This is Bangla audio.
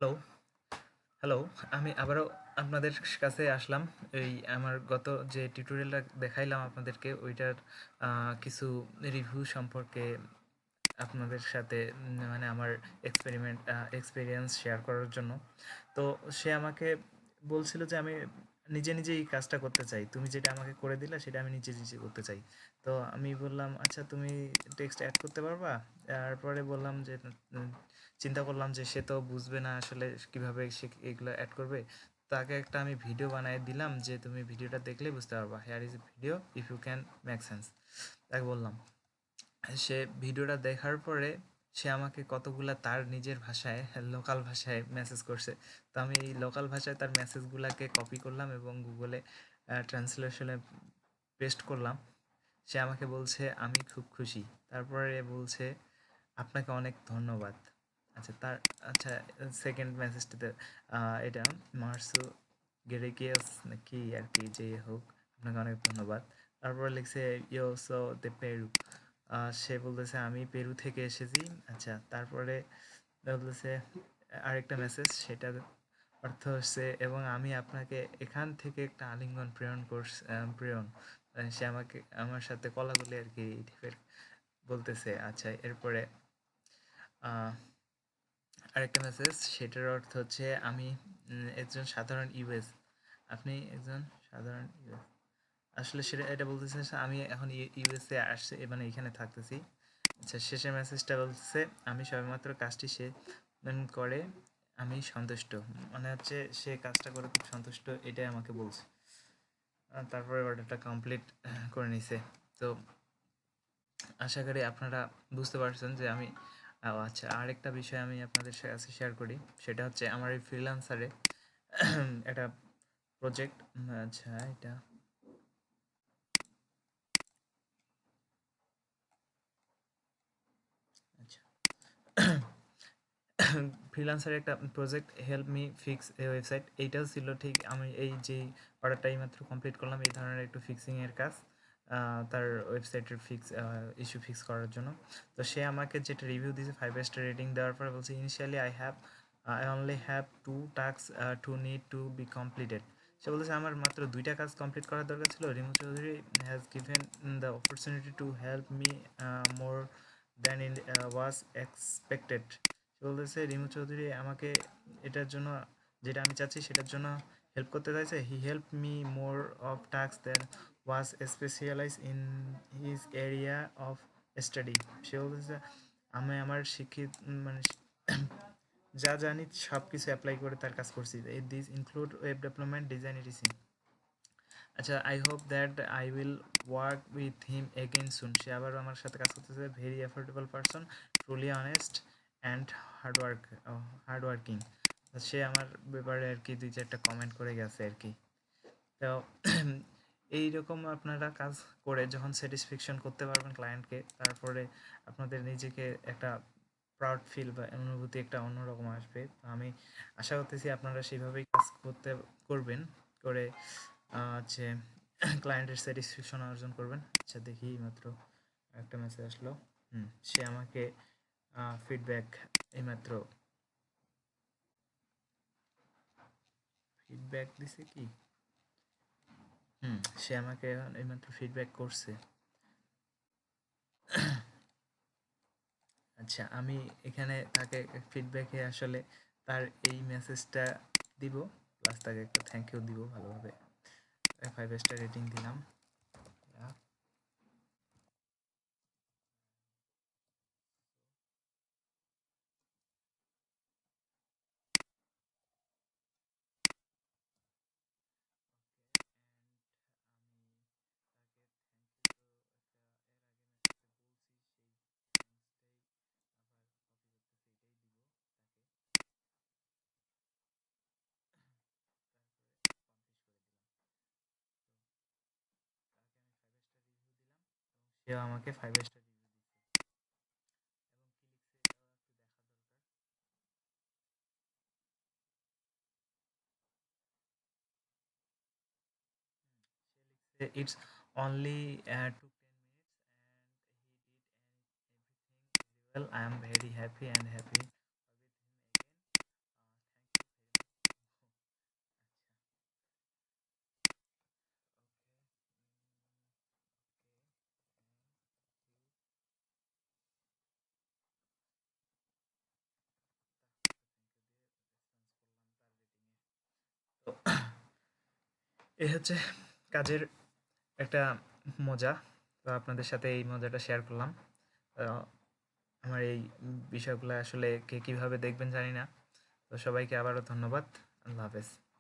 Hello, hello. আমি আবারও আপনাদের কাছে আসলাম। এই আমার গত যে টিউটোরিয়ালটা দেখাইলাম আপনাদেরকে ওইটার কিছু রিভিউ সম্পর্কে আপনাদের সাথে মানে আমার এক্সপেরিয়েন্স শেয়ার করার জন্য। তো সে আমাকে বলছিল যে আমি নিজে নিজে এই কাজটা করতে চাই, তুমি যেটা আমাকে করে দিলা সেটা আমি নিজে নিজে করতে চাই। তো আমি বললাম আচ্ছা তুমি টেক্সট অ্যাড করতে পারবা। তারপরে বললাম যে চিন্তা করলাম যে সে তো বুঝবে না আসলে কিভাবে সে এগুলো অ্যাড করবে। তাকে একটা আমি ভিডিও বানিয়ে দিলাম যে তুমি ভিডিওটা দেখলেই বুঝতে পারবা, here is a video if you can make sense. তাকে বললাম। সে ভিডিওটা দেখার পরে সে আমাকে কতগুলা তার নিজের ভাষায়, লোকাল ভাষায় মেসেজ করছে। তো আমি এই লোকাল ভাষায় তার মেসেজগুলাকে কপি করলাম এবং গুগলে ট্রান্সলেশনে পেস্ট করলাম। সে আমাকে বলছে আমি খুব খুশি। তারপরে বলছে আপনাকে অনেক ধন্যবাদ। আচ্ছা তার আচ্ছা সেকেন্ড মেসেজটিতে এটা মার্সো গেরেকিয়াস নাকি আর কি, যে হোক, আপনাকে অনেক ধন্যবাদ। তারপর লিখছে ইয়ো সো দে পেরু। সে বলতেছে আমি পেরু থেকে এসেছি। আচ্ছা তারপরে বলতেছে আরেকটা মেসেজ, সেটার অর্থ হচ্ছে এবং আমি আপনাকে এখান থেকে একটা আলিঙ্গন প্রেরণ। সে আমাকে আমার সাথে কলাগুলি আর কি এই টাইপের বলতেছে। আচ্ছা এরপরে আহ, আরেকটা মেসেজ, সেটার অর্থ হচ্ছে আমি একজন সাধারণ ইউএস। আপনি একজন সাধারণ ইউএস, আসলে সেটা এটা বলতেছে যে আমি এখন ইউএসএ আসছে, মানে এখানে থাকতেছি। আচ্ছা শেষের মেসেজটা বলতেছে আমি সবেমাত্র কাজটি সে করে আমি সন্তুষ্ট, মানে হচ্ছে সে কাজটা করে খুব সন্তুষ্ট, এটাই আমাকে বলছে। তারপরে অর্ডারটা কমপ্লিট করে নিছে। তো আশা করি আপনারা বুঝতে পারছেন যে আমি আচ্ছা আরেকটা বিষয় আমি আপনাদের কাছে শেয়ার করি। সেটা হচ্ছে আমার এই ফ্রিল্যান্সারে একটা প্রজেক্ট। আচ্ছা এটা আচ্ছা ফ্রিল্যান্সারের একটা প্রজেক্ট হেল্প মি ফিক্স এ ওয়েবসাইট, এইটাও ছিল ঠিক আমি এই যে অর্ডারটা মাত্র কমপ্লিট করলাম এই ধরনের একটু ফিক্সিংয়ের কাজ, তার ওয়েবসাইটের ইস্যু ফিক্স করার জন্য। তো সে আমাকে যেটা রিভিউ দিয়েছে 5 স্টার রেটিং দেওয়ার পরে বলছে initially I only have two task to need to be completed. সে বলতেছে আমার মাত্র দুইটা কাজ কমপ্লিট করার দরকার ছিল। Rimu Chowdhury has given the opportunity to help me more than in was expected. সে বলতেছে রিমু চৌধুরী আমাকে এটার জন্য, যেটা আমি চাচ্ছি সেটার জন্য হেল্প করতে চাইছে। He help me more of task than was specialise in his area of study. সে বলতেছে আমি আমার শিক্ষিত মানে যা জানি সব কিছু অ্যাপ্লাই করে তার কাজ করছি। This include web development, design, এডিসিং। আচ্ছা I hope that I will work with him again soon. সে আবার আমার সাথে কাজ করতেছে। Very affordable person, truly honest and hard working. সে আমার ব্যাপারে আর কি দুই চারটা কমেন্ট করে গেছে আর কি। তো এইরকম আপনারা কাজ করে যখন স্যাটিসফ্যাকশন করতে পারবেন ক্লায়েন্টকে, তারপরে আপনাদের নিজেকে একটা প্রাউড ফিল বা অনুভূতি একটা অন্যরকম আসবে। তো আমি আশা করতেছি আপনারা সেইভাবেই কাজ করবেন, করে হচ্ছে ক্লায়েন্টের স্যাটিসফ্যাকশন অর্জন করবেন। আচ্ছা দেখি মাত্র একটা মেসেজ আসলো। সে আমাকে ফিডব্যাক এইমাত্র ফিডব্যাক দিছে কি। সে আমাকে এইমাত্র ফিডব্যাক করছে। আচ্ছা আমি এখানে তাকে ফিডব্যাকে আসলে তার এই মেসেজটা দিব, প্লাস তাকে একটা থ্যাংক ইউ দিব ভালোভাবে। 5 স্টার রেটিং দিলাম। সেও আমাকে 5 স্টার রিভিউ দিচ্ছে। এবং কি লিখছে এটাও একটু দেখা দরকার। সে লিখছে it's only took 10 minutes and he did everything very well. I am very happy and happy with him again. তো এই হচ্ছে কাজের একটা মজা। তো আপনাদের সাথে এই মজাটা শেয়ার করলাম। আহ, আমার এই বিষয়গুলো আসলে কে কীভাবে দেখবেন জানি না। তো সবাইকে আবারও ধন্যবাদ। আল্লাহ হাফেজ।